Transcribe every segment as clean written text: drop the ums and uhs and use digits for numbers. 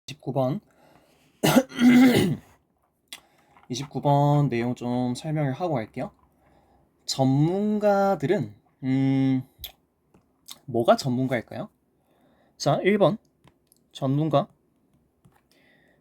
29번 29번 내용 좀 설명을 하고 갈게요. 전문가들은 뭐가 전문가일까요? 자, 1번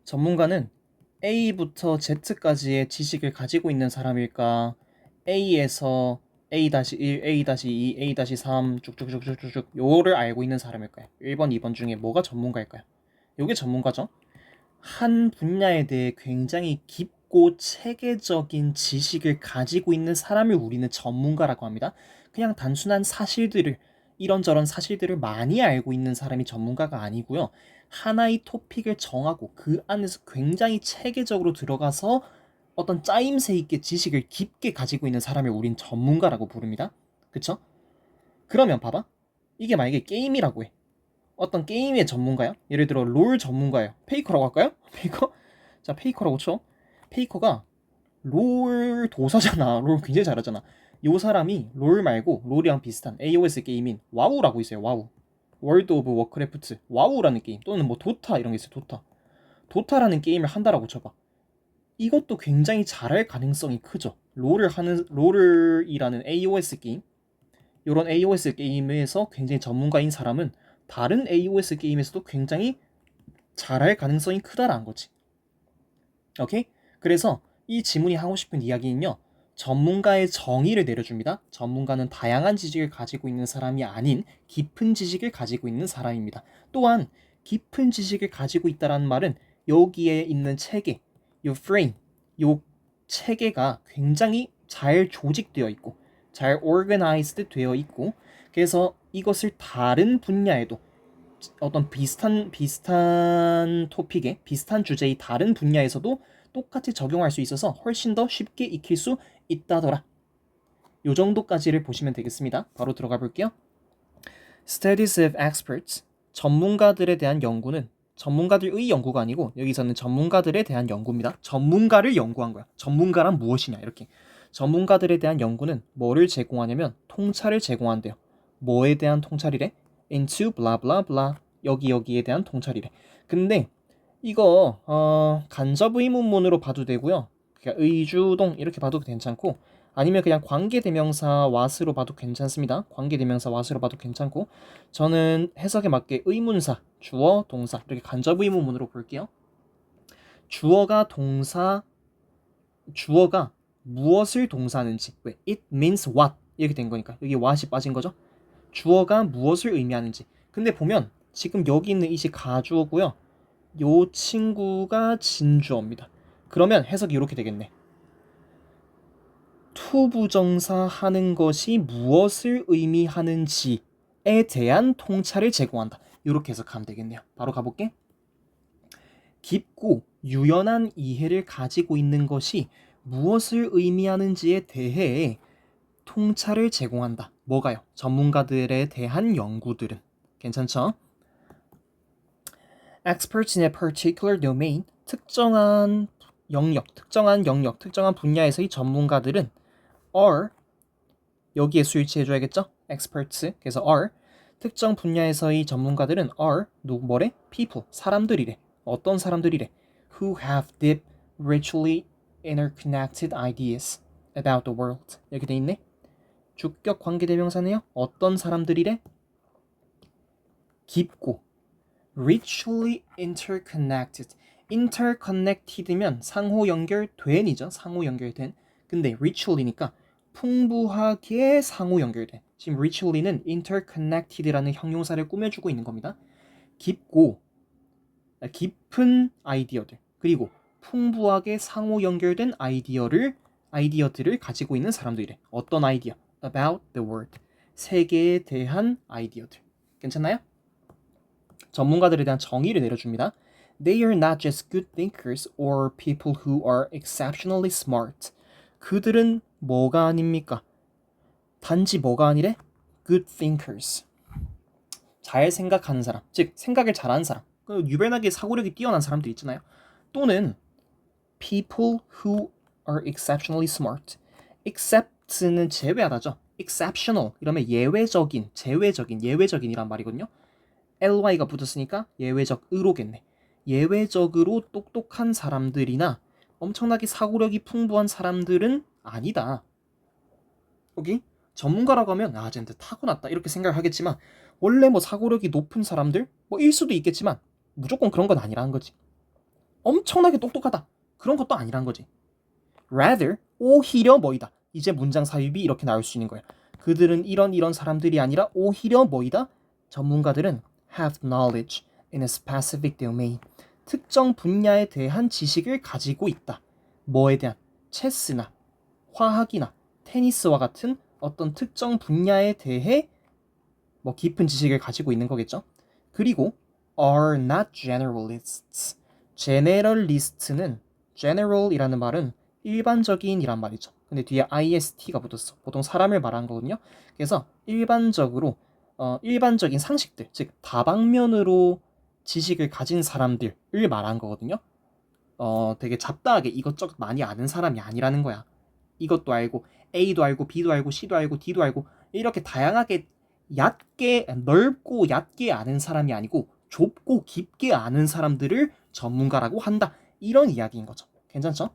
전문가는 A부터 Z까지의 지식을 가지고 있는 사람일까? A에서 A-1, A-2, A-3 쭉쭉쭉쭉쭉 요를 알고 있는 사람일까요? 1번, 2번 중에 뭐가 전문가일까요? 요게 전문가죠. 한 분야에 대해 굉장히 깊고 체계적인 지식을 가지고 있는 사람을 우리는 전문가라고 합니다. 그냥 단순한 사실들을 이런저런 사실들을 많이 알고 있는 사람이 전문가가 아니고요. 하나의 토픽을 정하고 그 안에서 굉장히 체계적으로 들어가서 어떤 짜임새 있게 지식을 깊게 가지고 있는 사람을 우린 전문가라고 부릅니다. 그쵸? 그러면 봐봐. 이게 만약에 게임이라고 해. 어떤 게임의 전문가야? 예를 들어 롤 전문가예요. 페이커라고 할까요? 페이커? 자, 페이커라고 쳐. 페이커가 롤 도사잖아. 롤 굉장히 잘하잖아. 요 사람이 롤 말고 롤이랑 비슷한 AOS 게임인 와우라고 있어요. 와우. 월드 오브 워크래프트. 와우라는 게임 또는 뭐 도타 이런 게 있어요. 도타라는 게임을 한다라고 쳐봐. 이것도 굉장히 잘할 가능성이 크죠. 롤이라는 AOS 게임, 이런 AOS 게임에서 굉장히 전문가인 사람은 다른 AOS 게임에서도 굉장히 잘할 가능성이 크다라는 거지. 오케이? 그래서 이 지문이 하고 싶은 이야기는요. 전문가의 정의를 내려줍니다. 전문가는 다양한 지식을 가지고 있는 사람이 아닌 깊은 지식을 가지고 있는 사람입니다. 또한 깊은 지식을 가지고 있다는 말은 여기에 있는 체계, 요 프레임, 요 체계가 굉장히 잘 조직되어 있고 잘 organized 되어 있고 그래서 이것을 다른 분야에도 어떤 비슷한 토픽에 비슷한 주제의 다른 분야에서도 똑같이 적용할 수 있어서 훨씬 더 쉽게 익힐 수 있다더라. 요 정도까지를 보시면 되겠습니다. 바로 들어가 볼게요. Studies of experts. 전문가들에 대한 연구는 전문가들의 연구가 아니고 여기서는 전문가들에 대한 연구입니다. 전문가를 연구한 거야. 전문가란 무엇이냐 이렇게. 전문가들에 대한 연구는 뭐를 제공하냐면 통찰을 제공한대요. 뭐에 대한 통찰이래? Into blah blah blah. 여기에 대한 통찰이래. 근데 이거 간접 의문문으로 봐도 되고요. 그러니까 의주동 이렇게 봐도 괜찮고 아니면 그냥 관계대명사 was로 봐도 괜찮습니다. 관계대명사 was로 봐도 괜찮고 저는 해석에 맞게 의문사, 주어, 동사 이렇게 간접 의문문으로 볼게요. 주어가 무엇을 동사하는지 왜? It means what 이렇게 된 거니까 여기 what이 빠진 거죠. 주어가 무엇을 의미하는지 근데 보면 지금 여기 있는 이시 가주어고요. 요 친구가 진주어입니다. 그러면 해석이 이렇게 되겠네. 투부정사 하는 것이 무엇을 의미하는지에 대한 통찰을 제공한다. 이렇게 해석하면 되겠네요. 바로 가볼게. 깊고 유연한 이해를 가지고 있는 것이 무엇을 의미하는지에 대해 통찰을 제공한다. 뭐가요? 전문가들에 대한 연구들은. 괜찮죠? Experts in a particular domain, 특정한 영역, 특정한 분야에서의 전문가들은 are, 여기에 수일치해줘야겠죠? experts, 그래서 are, 특정 분야에서의 전문가들은 are, 뭐래? people, 사람들이래. 어떤 사람들이래? Who have deep, richly interconnected ideas about the world. 이렇게 돼 있네. 주격 관계대명사네요. 어떤 사람들이래? 깊고 richly interconnected. interconnected면 상호 연결된이죠. 상호 연결된. 근데 richly니까 풍부하게 상호 연결된. 지금 richly는 interconnected라는 형용사를 꾸며주고 있는 겁니다. 깊은 아이디어들 그리고 풍부하게 상호 연결된 아이디어들을 가지고 있는 사람들이래. 어떤 아이디어? About the world. 세계에 대한 아이디어들. 괜찮나요? 전문가들에 대한 정의를 내려줍니다. They are not just good thinkers or people who are exceptionally smart. 그들은 뭐가 아닙니까? 단지 뭐가 아니래? Good thinkers. 잘 생각하는 사람, 즉 생각을 잘하는 사람. 유별나게 사고력이 뛰어난 사람들 있잖아요. 또는 people who are exceptionally smart. except는 제외하다죠. exceptional 이러면 예외적인이란 말이거든요. ly가 붙었으니까 예외적 의로겠네. 예외적으로 똑똑한 사람들이나 엄청나게 사고력이 풍부한 사람들은 아니다. 여기 전문가라고 하면 쟤한테 타고났다 이렇게 생각을 하겠지만 원래 뭐 사고력이 높은 사람들 뭐일 수도 있겠지만 무조건 그런 건 아니라는 거지. 엄청나게 똑똑하다 그런 것도 아니란 거지. rather 오히려 뭐이다. 이제 문장 삽입이 이렇게 나올 수 있는 거야. 그들은 이런 사람들이 아니라 오히려 뭐이다. 전문가들은 have knowledge in a specific domain. 특정 분야에 대한 지식을 가지고 있다. 뭐에 대한? 체스나 화학이나 테니스와 같은 어떤 특정 분야에 대해 뭐 깊은 지식을 가지고 있는 거겠죠. 그리고 are not generalists. generalist는 general이라는 말은 일반적인이란 말이죠. 근데 뒤에 ist가 붙었어. 보통 사람을 말하는 거거든요. 그래서 일반적으로 일반적인 상식들, 즉 다방면으로 지식을 가진 사람들을 말한 거거든요. 되게 잡다하게 이것저것 많이 아는 사람이 아니라는 거야. 이것도 알고 A도 알고 B도 알고 C도 알고 D도 알고 이렇게 다양하게 얕게 넓고 얕게 아는 사람이 아니고 좁고 깊게 아는 사람들을 전문가라고 한다. 이런 이야기인 거죠. 괜찮죠?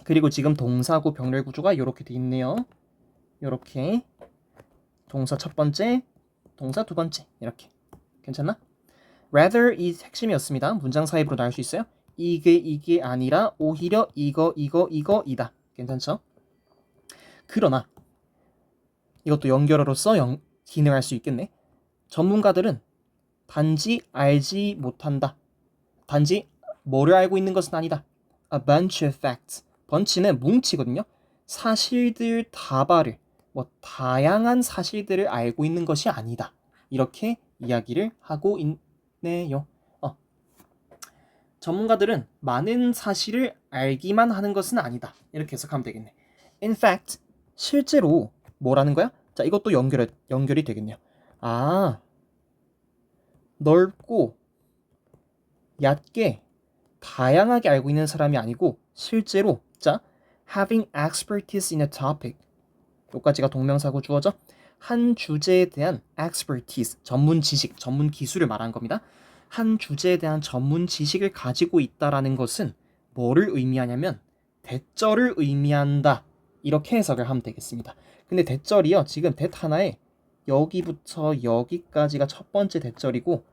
그리고 지금 동사구 병렬 구조가 이렇게 돼 있네요. 이렇게 동사 첫 번째, 동사 두 번째 이렇게 괜찮나? rather 이 핵심이었습니다. 문장 사입으로 나올 수 있어요. 이게 아니라 오히려 이거이다. 괜찮죠? 그러나 이것도 연결어로서 기능할 수 있겠네. 전문가들은 단지 알지 못한다. 단지 뭐를 알고 있는 것은 아니다. A bunch of facts. 번치는 뭉치거든요. 사실들 다발을 뭐 다양한 사실들을 알고 있는 것이 아니다. 이렇게 이야기를 하고 있네요. 전문가들은 많은 사실을 알기만 하는 것은 아니다. 이렇게 해석하면 되겠네. In fact, 실제로 뭐라는 거야? 자, 이것도 연결이 되겠네요. 넓고 얕게 다양하게 알고 있는 사람이 아니고 실제로 자, having expertise in a topic. 여기까지가 동명사고 주어져. 한 주제에 대한 expertise, 전문 지식, 전문 기술을 말한 겁니다. 한 주제에 대한 전문 지식을 가지고 있다라는 것은 뭐를 의미하냐면 대절을 의미한다. 이렇게 해석을 하면 되겠습니다. 근데 대절이요. 지금 대 하나에 여기부터 여기까지가 첫 번째 대절이고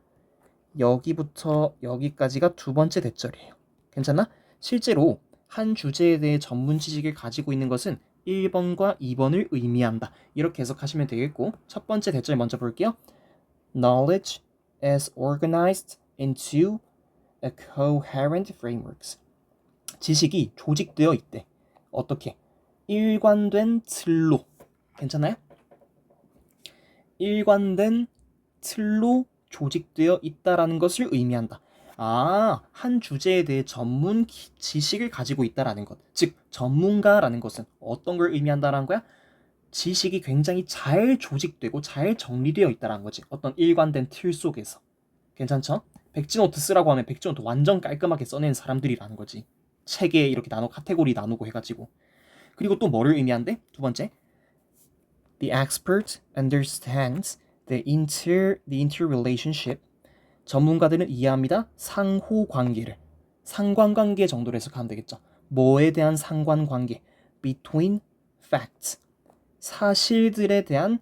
여기부터 여기까지가 두 번째 대절이에요. 괜찮나? 실제로 한 주제에 대해 전문 지식을 가지고 있는 것은 1번과 2번을 의미한다. 이렇게 해석하시면 되겠고 첫 번째 대절 먼저 볼게요. Knowledge is organized into a coherent frameworks. 지식이 조직되어 있대. 어떻게? 일관된 틀로. 괜찮아요? 일관된 틀로 조직되어 있다라는 것을 의미한다. 한 주제에 대해 전문 지식을 가지고 있다라는 것. 즉, 전문가라는 것은 어떤 걸 의미한다라는 거야? 지식이 굉장히 잘 조직되고 잘 정리되어 있다라는 거지. 어떤 일관된 틀 속에서. 괜찮죠? 백지노트 쓰라고 하면 백지노트 완전 깔끔하게 써낸 사람들이라는 거지. 책에 이렇게 카테고리 나누고 해가지고. 그리고 또 뭐를 의미한대? 두 번째. The expert understands the interrelationship. 전문가들은 이해합니다. 상호관계를. 상관관계 정도로 해석하면 되겠죠. 뭐에 대한 상관관계? Between facts. 사실들에 대한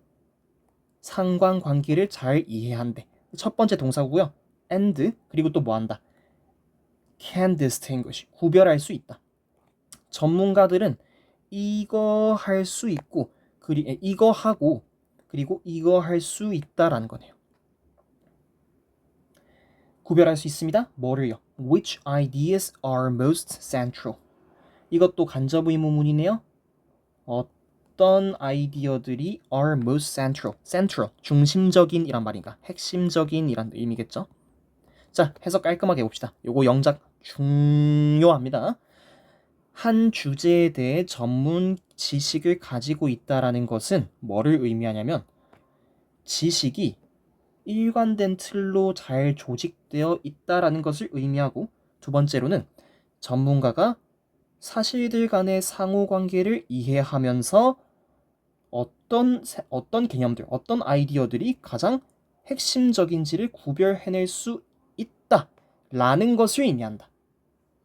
상관관계를 잘 이해한대. 첫 번째 동사고요. and 그리고 또 뭐한다? can distinguish. 구별할 수 있다. 전문가들은 이거 할 수 있고 이거 하고 그리고 이거 할 수 있다라는 거네요. 구별할 수 있습니다. 뭐를요? Which ideas are most central? 이것도 간접 의문문이네요. 어떤 아이디어들이 are most central, 중심적인 이란 말인가? 핵심적인 이란 의미겠죠? 자, 해석 깔끔하게 해봅시다. 요거 영작 중요합니다. 한 주제에 대해 전문 지식을 가지고 있다라는 것은 뭐를 의미하냐면 지식이 일관된 틀로 잘 조직되어 있다라는 것을 의미하고 두 번째로는 전문가가 사실들 간의 상호관계를 이해하면서 어떤 개념들, 어떤 아이디어들이 가장 핵심적인지를 구별해낼 수 있다 라는 것을 의미한다.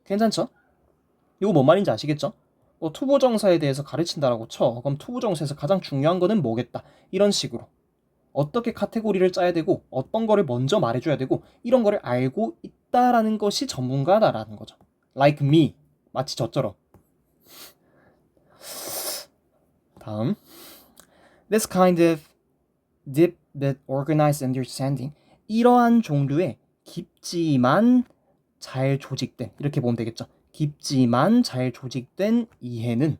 괜찮죠? 이거 뭔 말인지 아시겠죠? 뭐 투부정사에 대해서 가르친다라고 쳐. 그럼 투부정사에서 가장 중요한 거는 뭐겠다. 이런 식으로. 어떻게 카테고리를 짜야 되고 어떤 거를 먼저 말해줘야 되고 이런 거를 알고 있다라는 것이 전문가다라는 거죠. Like me. 마치 저처럼. 다음. This kind of deep but organized understanding. 이러한 종류의 깊지만 잘 조직된, 이렇게 보면 되겠죠. 깊지만 잘 조직된 이해는,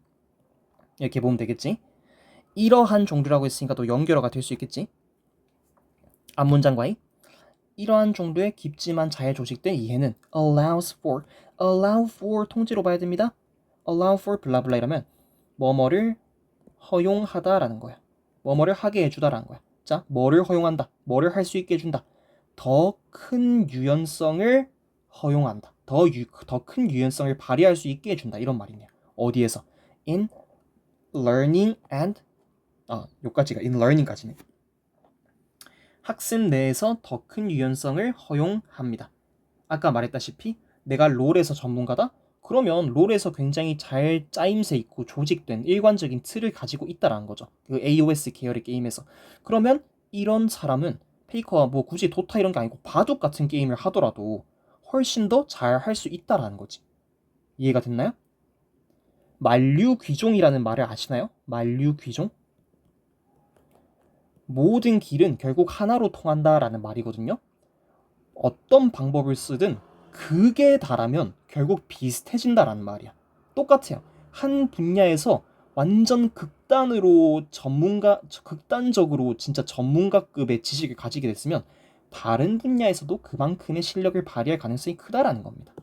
이렇게 보면 되겠지. 이러한 종류라고 했으니까 또 연결어가 될 수 있겠지. 앞문장과의 이러한 정도의 깊지만 잘 조직된 이해는 allow for 통지로 봐야 됩니다. allow for 블라블라 이러면 뭐뭐를 허용하다라는 거야. 뭐뭐를 하게 해주다라는 거야. 자, 뭐를 허용한다. 뭐를 할 수 있게 해준다. 더 큰 유연성을 허용한다. 더 큰 유연성을 발휘할 수 있게 해준다. 이런 말이네요. 어디에서? in learning and 요까지가 in learning까지네. 학습 내에서 더 큰 유연성을 허용합니다. 아까 말했다시피 내가 롤에서 전문가다? 그러면 롤에서 굉장히 잘 짜임새 있고 조직된 일관적인 틀을 가지고 있다라는 거죠. 그 AOS 계열의 게임에서. 그러면 이런 사람은 페이커와 뭐 굳이 도타 이런 게 아니고 바둑 같은 게임을 하더라도 훨씬 더 잘 할 수 있다라는 거지. 이해가 됐나요? 만류귀종이라는 말을 아시나요? 만류귀종? 모든 길은 결국 하나로 통한다라는 말이거든요. 어떤 방법을 쓰든 그게 다라면 결국 비슷해진다라는 말이야. 똑같아요. 한 분야에서 완전 극단적으로 진짜 전문가급의 지식을 가지게 됐으면 다른 분야에서도 그만큼의 실력을 발휘할 가능성이 크다라는 겁니다.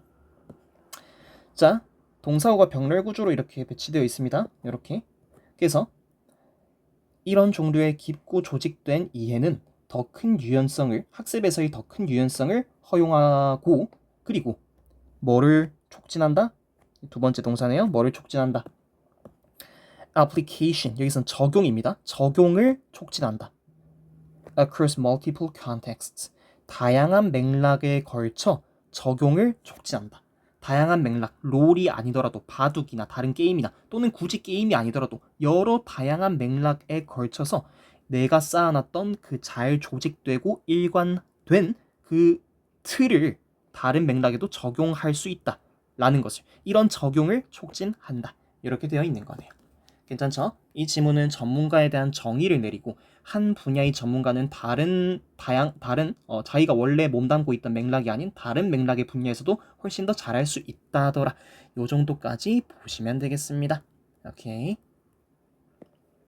자, 동사어가 병렬 구조로 이렇게 배치되어 있습니다. 이렇게. 그래서 이런 종류의 깊고 조직된 이해는 더 큰 유연성을, 학습에서의 더 큰 유연성을 허용하고, 그리고 뭐를 촉진한다? 두 번째 동사네요. 뭐를 촉진한다? application, 여기선 적용입니다. 적용을 촉진한다. across multiple contexts, 다양한 맥락에 걸쳐 적용을 촉진한다. 다양한 맥락, 롤이 아니더라도 바둑이나 다른 게임이나 또는 굳이 게임이 아니더라도 여러 다양한 맥락에 걸쳐서 내가 쌓아놨던 그 잘 조직되고 일관된 그 틀을 다른 맥락에도 적용할 수 있다라는 것을, 이런 적용을 촉진한다. 이렇게 되어 있는 거네요. 괜찮죠? 이 지문은 전문가에 대한 정의를 내리고 한 분야의 전문가는 다른 자기가 원래 몸담고 있던 맥락이 아닌 다른 맥락의 분야에서도 훨씬 더 잘할 수 있다더라. 요 정도까지 보시면 되겠습니다. 오케이.